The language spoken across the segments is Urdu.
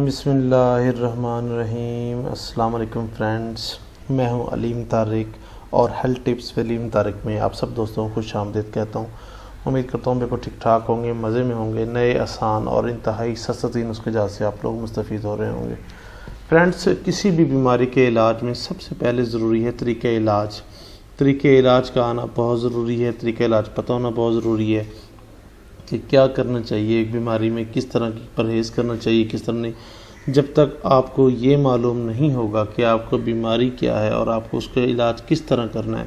بسم اللہ الرحمن الرحیم۔ السلام علیکم فرینڈز، میں ہوں علیم طارق اور ہیلتھ ٹپس علیم طارق میں آپ سب دوستوں کو خوش آمدید کہتا ہوں۔ امید کرتا ہوں بالکل ٹھیک ٹھاک ہوں گے، مزے میں ہوں گے، نئے آسان اور انتہائی سستی نسخے جات سے آپ لوگ مستفید ہو رہے ہوں گے۔ فرینڈز، کسی بھی بیماری کے علاج میں سب سے پہلے ضروری ہے طریقہ علاج۔ طریقہ علاج کا آنا بہت ضروری ہے، طریقہ علاج پتہ ہونا بہت ضروری ہے کہ کیا کرنا چاہیے ایک بیماری میں، کس طرح کی پرہیز کرنا چاہیے، کس طرح نہیں۔ جب تک آپ کو یہ معلوم نہیں ہوگا کہ آپ کو بیماری کیا ہے اور آپ کو اس کا علاج کس طرح کرنا ہے،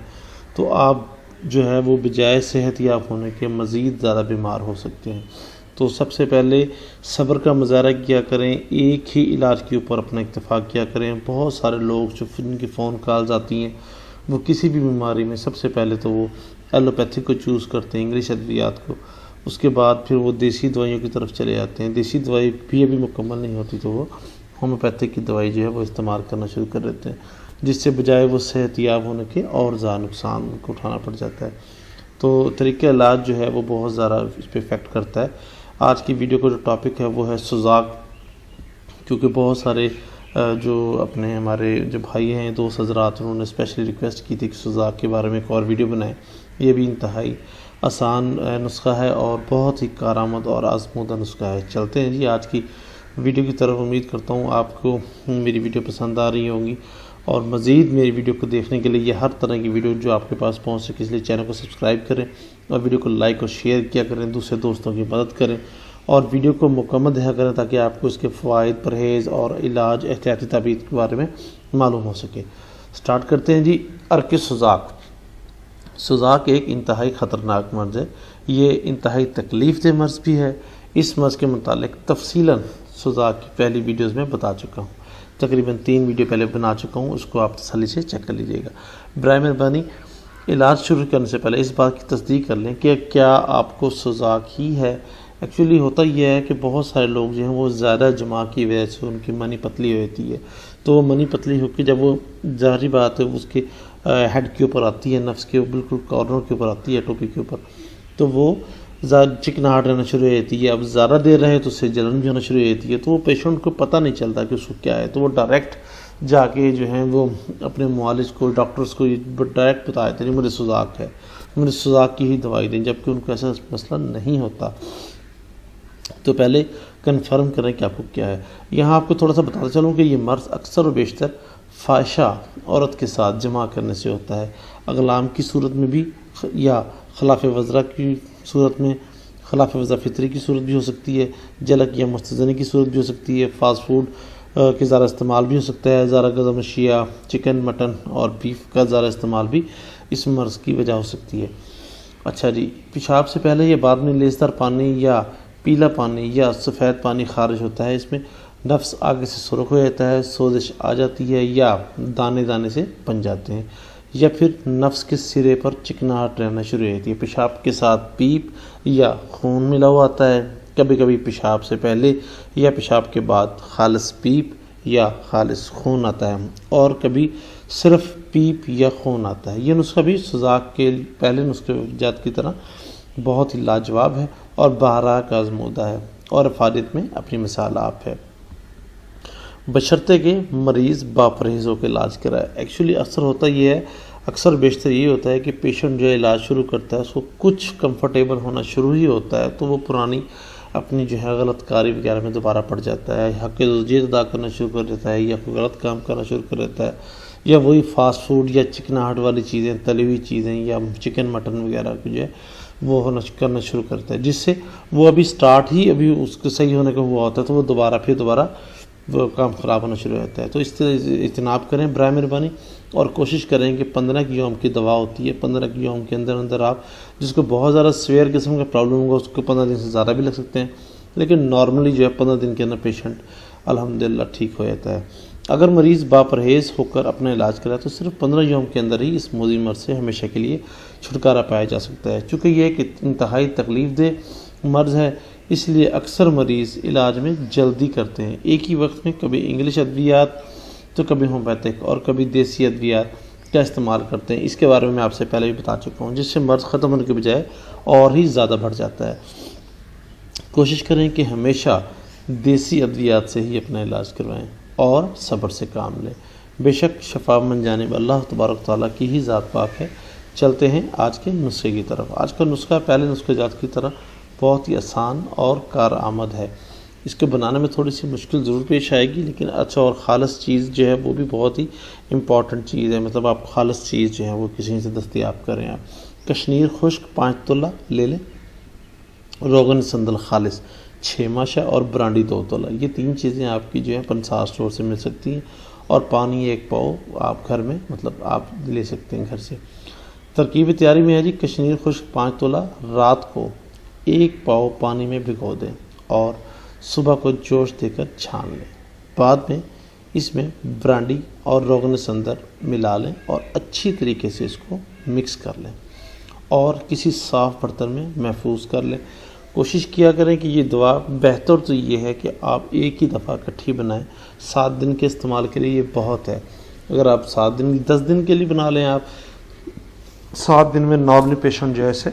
تو آپ جو ہے وہ بجائے صحت یاب ہونے کے مزید زیادہ بیمار ہو سکتے ہیں۔ تو سب سے پہلے صبر کا مظاہرہ کیا کریں، ایک ہی علاج کے اوپر اپنا اتفاق کیا کریں۔ بہت سارے لوگ جو جن کی فون کالز آتی ہیں، وہ کسی بھی بیماری میں سب سے پہلے تو وہ ایلوپیتھک کو چوز کرتے ہیں، انگلش ادویات کو، اس کے بعد پھر وہ دیسی دوائیوں کی طرف چلے جاتے ہیں۔ دیسی دوائی بھی ابھی مکمل نہیں ہوتی تو وہ ہومیوپیتھک کی دوائی جو ہے وہ استعمال کرنا شروع کر دیتے ہیں، جس سے بجائے وہ صحت یاب ہونے کے اور زیادہ نقصان کو اٹھانا پڑ جاتا ہے۔ تو طریقہ علاج جو ہے وہ بہت زیادہ اس پہ افیکٹ کرتا ہے۔ آج کی ویڈیو کا جو ٹاپک ہے وہ ہے سوزاک، کیونکہ بہت سارے جو اپنے ہمارے جو بھائی ہیں، دوست حضرات، انہوں نے اسپیشلی ریکویسٹ کی تھی کہ سوزاک کے بارے میں ایک اور ویڈیو بنائیں۔ یہ بھی انتہائی آسان نسخہ ہے اور بہت ہی کارآمد اور آزمودہ نسخہ ہے۔ چلتے ہیں جی آج کی ویڈیو کی طرف۔ امید کرتا ہوں آپ کو میری ویڈیو پسند آ رہی ہوں گی، اور مزید میری ویڈیو کو دیکھنے کے لیے یہ ہر طرح کی ویڈیو جو آپ کے پاس پہنچ سکے، اس لیے چینل کو سبسکرائب کریں اور ویڈیو کو لائک اور شیئر کیا کریں، دوسرے دوستوں کی مدد کریں اور ویڈیو کو مکمل دیکھا کریں تاکہ آپ کو اس کے فوائد، پرہیز اور علاج، احتیاطی تدابیر کے بارے میں معلوم ہو سکے۔ سٹارٹ کرتے ہیں جی۔ عرق سوزاک۔ سوزاک ایک انتہائی خطرناک مرض ہے، یہ انتہائی تکلیف دہ مرض بھی ہے۔ اس مرض کے متعلق تفصیلاً سوزاک کی پہلی ویڈیوز میں بتا چکا ہوں، تقریباً 3 ویڈیو پہلے بنا چکا ہوں، اس کو آپ تسلی سے چیک کر لیجیے گا۔ برائے مہربانی علاج شروع کرنے سے پہلے اس بات کی تصدیق کر لیں کہ کیا آپ کو سوزاک ہی ہے۔ ایکچولی ہوتا یہ ہے کہ بہت سارے لوگ جو ہیں وہ زیادہ جماع کی وجہ سے ان کی منی پتلی ہوتی ہے، تو وہ منی پتلی ہو کے جب وہ ظاہری بات ہے اس کے ہیڈ کے اوپر آتی ہے، نفس کے بالکل کارنر کے اوپر آتی ہے، ٹوپی کے اوپر، تو وہ چکناہٹ رہنا شروع ہو جاتی ہے۔ اب زیادہ دیر رہے تو اس سے جلن بھی ہونا شروع ہو جاتی ہے، تو وہ پیشنٹ کو پتہ نہیں چلتا کہ اس کو کیا ہے، تو وہ ڈائریکٹ جا کے جو ہیں وہ اپنے معالج کو، ڈاکٹرز کو ڈائریکٹ بتا دیتے ہیں مجھے سوزاک ہے، مجھے سوزاک کی ہی دوائی دیں، جبکہ ان کو ایسا مسئلہ نہیں ہوتا۔ تو پہلے کنفرم کریں کہ آپ کو کیا ہے۔ یہاں آپ کو تھوڑا سا بتاتا چلوں کہ یہ مرض اکثر و بیشتر فاحشہ عورت کے ساتھ جمع کرنے سے ہوتا ہے، اغلام کی صورت میں بھی، یا خلاف وضرہ کی صورت میں، خلاف وضع فطری کی صورت بھی ہو سکتی ہے، جلک یا مستزنی کی صورت بھی ہو سکتی ہے، فاسٹ فوڈ کے زیادہ استعمال بھی ہو سکتا ہے، زیادہ غذا اشیاء، چکن، مٹن اور بیف کا زیادہ استعمال بھی اس مرض کی وجہ ہو سکتی ہے۔ اچھا جی، پیشاب سے پہلے یا بعد میں لیسدار پانی یا پیلا پانی یا سفید پانی خارج ہوتا ہے، اس میں نفس آگے سے سرخ ہو جاتا ہے، سوزش آ جاتی ہے یا دانے دانے سے بن جاتے ہیں، یا پھر نفس کے سرے پر چکناہٹ رہنا شروع ہو جاتی ہے۔ پیشاب کے ساتھ پیپ یا خون ملا ہوا آتا ہے، کبھی کبھی پیشاب سے پہلے یا پیشاب کے بعد خالص پیپ یا خالص خون آتا ہے، اور کبھی صرف پیپ یا خون آتا ہے۔ یہ نسخہ بھی سوزاک کے پہلے نسخے جات کی طرح بہت ہی لاجواب ہے اور بارہا کا آزمودہ ہے، اور افادیت میں اپنی مثال آپ ہے، بشرطے کہ مریض باپرہیز ہو کے علاج کرائے۔ ایکچولی اکثر بیشتر یہ ہوتا ہے کہ پیشنٹ جو علاج شروع کرتا ہے اس کو کچھ کمفرٹیبل ہونا شروع ہی ہوتا ہے، تو وہ پرانی اپنی جو ہے غلط کاری وغیرہ میں دوبارہ پڑ جاتا ہے، حق زوجیت ادا کرنا شروع کر دیتا ہے، یا کوئی غلط کام کرنا شروع کر دیتا ہے، یا وہی فاسٹ فوڈ یا چکناہٹ والی چیزیں، تلی ہوئی چیزیں یا چکن مٹن وغیرہ کو جو ہے وہ کرنا شروع کرتا ہے، جس سے وہ ابھی سٹارٹ ہی ابھی اس کو صحیح ہونے کا ہوا ہوتا ہے، تو وہ دوبارہ وہ کام خراب ہونا شروع ہوتا ہے۔ تو اس طرح اجتناب کریں برائے مہربانی، اور کوشش کریں کہ 15 یوم کی دوا ہوتی ہے، 15 یوم کے اندر آپ، جس کو بہت زیادہ سویئر قسم کا پرابلم ہوگا اس کو 15 دن سے زیادہ بھی لگ سکتے ہیں، لیکن نارملی جو ہے 15 دن کے اندر پیشنٹ الحمدللہ ٹھیک ہو جاتا ہے۔ اگر مریض باپرہیز ہو کر اپنا علاج کرائے تو صرف 15 یوم کے اندر ہی اس موذی مرض سے ہمیشہ کے لیے چھٹکارا پایا جا سکتا ہے۔ چونکہ یہ ایک انتہائی تکلیف دہ مرض ہے، اس لیے اکثر مریض علاج میں جلدی کرتے ہیں، ایک ہی وقت میں کبھی انگلش ادویات تو کبھی ہومیوپیتھک اور کبھی دیسی ادویات کا استعمال کرتے ہیں۔ اس کے بارے میں آپ سے پہلے بھی بتا چکا ہوں، جس سے مرض ختم ہونے کے بجائے اور ہی زیادہ بڑھ جاتا ہے۔ کوشش کریں کہ ہمیشہ دیسی ادویات سے ہی اپنا علاج کروائیں اور صبر سے کام لیں۔ بے شک شفا من جانب اللہ تبارک تعالیٰ کی ہی ذات پاک ہے۔ چلتے ہیں آج کے نسخے کی طرف۔ آج کا نسخہ پہلے نسخے جات کی طرح بہت ہی آسان اور کارآمد ہے۔ اس کو بنانے میں تھوڑی سی مشکل ضرور پیش آئے گی، لیکن اچھا اور خالص چیز جو ہے وہ بھی بہت ہی امپورٹنٹ چیز ہے۔ مطلب آپ خالص چیز جو ہے وہ کسی سے دستیاب کریں۔ آپ کشمیر خشک 5 تولہ لے لیں، روغن سندل خالص 6 ماشا اور برانڈی 2 تولہ۔ یہ 3 چیزیں آپ کی جو ہے پنسار اسٹور سے مل سکتی ہیں، اور پانی 1 پاؤ آپ گھر میں مطلب آپ لے سکتے ہیں گھر سے۔ ترکیب تیاری میں ہے جی، کشمیر خشک 5 تولہ رات کو 1 پاؤ پانی میں بھگو دیں اور صبح کو جوش دے کر چھان لیں۔ بعد میں اس میں برانڈی اور روغن سندر ملا لیں اور اچھی طریقے سے اس کو مکس کر لیں اور کسی صاف برتن میں محفوظ کر لیں۔ کوشش کیا کریں کہ یہ دوا بہتر تو یہ ہے کہ آپ ایک ہی دفعہ اکٹھی بنائیں۔ 7 دن کے استعمال کے لیے یہ بہت ہے۔ اگر آپ 7 دن 10 دن کے لیے بنا لیں، آپ 7 دن میں نارملی پیشنٹ جو ہے اسے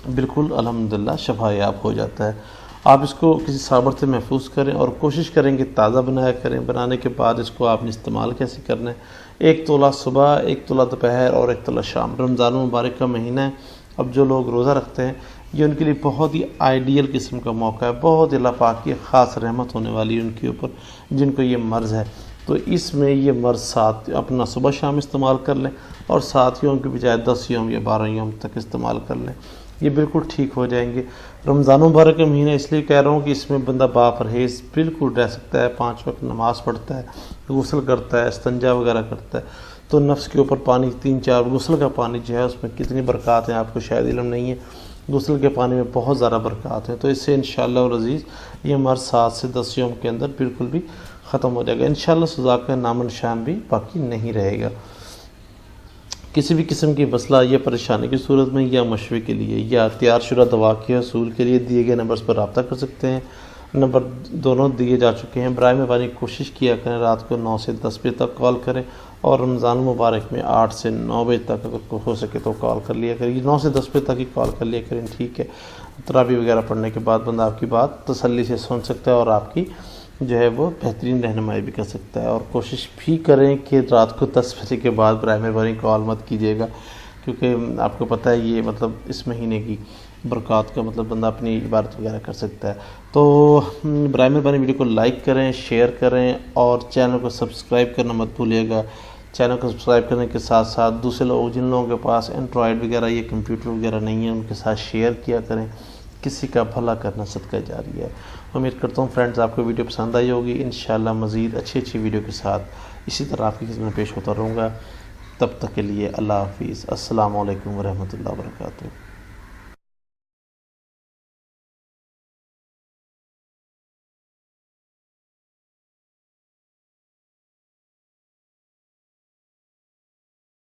بالکل الحمدللہ شفا یاب ہو جاتا ہے۔ آپ اس کو کسی صاف برتن میں محفوظ کریں اور کوشش کریں کہ تازہ بنایا کریں۔ بنانے کے بعد اس کو آپ نے استعمال کیسے کرنا ہے، 1 تولہ صبح، 1 تولہ دوپہر اور 1 تولہ شام۔ رمضان المبارک کا مہینہ ہے، اب جو لوگ روزہ رکھتے ہیں یہ ان کے لیے بہت ہی آئیڈیل قسم کا موقع ہے، بہت اللہ پاک کی خاص رحمت ہونے والی ہے ان کے اوپر جن کو یہ مرض ہے۔ تو اس میں یہ مرض ساتھ اپنا صبح شام استعمال کر لیں اور 7 یوم کی بجائے 10 یوم یا 12 یوم تک استعمال کر لیں، یہ بالکل ٹھیک ہو جائیں گے۔ رمضان مبارک کا مہینہ اس لیے کہہ رہا ہوں کہ اس میں بندہ باپرہیز بالکل رہ سکتا ہے، 5 وقت نماز پڑھتا ہے، غسل کرتا ہے، استنجا وغیرہ کرتا ہے، تو نفس کے اوپر پانی 3-4 غسل کا پانی جو ہے اس میں کتنی برکات ہیں آپ کو شاید علم نہیں ہے۔ غسل کے پانی میں بہت زیادہ برکات ہیں، تو اس سے انشاءاللہ العزیز یہ مرض 7 سے 10 یوم کے اندر بالکل بھی ختم ہو جائے گا۔ انشاءاللہ سزا کا نام نشان بھی باقی نہیں رہے گا۔ کسی بھی قسم کی مسئلہ یا پریشانی کی صورت میں یا مشورے کے لیے یا تیار شدہ دوا کے حصول کے لیے دیے گئے نمبرز پر رابطہ کر سکتے ہیں۔ نمبر دونوں دیے جا چکے ہیں۔ برائے مہربانی کوشش کیا کریں رات کو 9 سے 10 بجے تک کال کریں، اور رمضان مبارک میں 8 سے 9 بجے تک اگر ہو سکے تو کال کر لیا کریں۔ 9 سے 10 بجے تک ہی کال کر لیا کریں، ٹھیک ہے۔ تراویح وغیرہ پڑھنے کے بعد بندہ آپ کی بات تسلی سے سن سکتا ہے اور آپ کی جو ہے وہ بہترین رہنمائی بھی کر سکتا ہے۔ اور کوشش بھی کریں کہ رات کو 10 بجے کے بعد برائے مہربانی کال مت کیجیے گا، کیونکہ آپ کو پتہ ہے یہ مطلب اس مہینے کی برکات کا مطلب بندہ اپنی عبادت وغیرہ کر سکتا ہے۔ تو برائے مہربانی ویڈیو کو لائک کریں، شیئر کریں اور چینل کو سبسکرائب کرنا مت بھولیے گا۔ چینل کو سبسکرائب کرنے کے ساتھ ساتھ دوسرے لوگ جن لوگوں کے پاس اینڈرائڈ وغیرہ یا کمپیوٹر وغیرہ نہیں ہے ان کے ساتھ شیئر کیا کریں۔ کسی کا بھلا کرنا صدقہ جاری ہے۔ امید کرتا ہوں فرینڈز آپ کو ویڈیو پسند آئی ہوگی۔ انشاءاللہ مزید اچھی ویڈیو کے ساتھ اسی طرح آپ کی خدمت میں پیش ہوتا رہوں گا۔ تب تک کے لیے اللہ حافظ۔ السلام علیکم ورحمۃ اللہ وبرکاتہ۔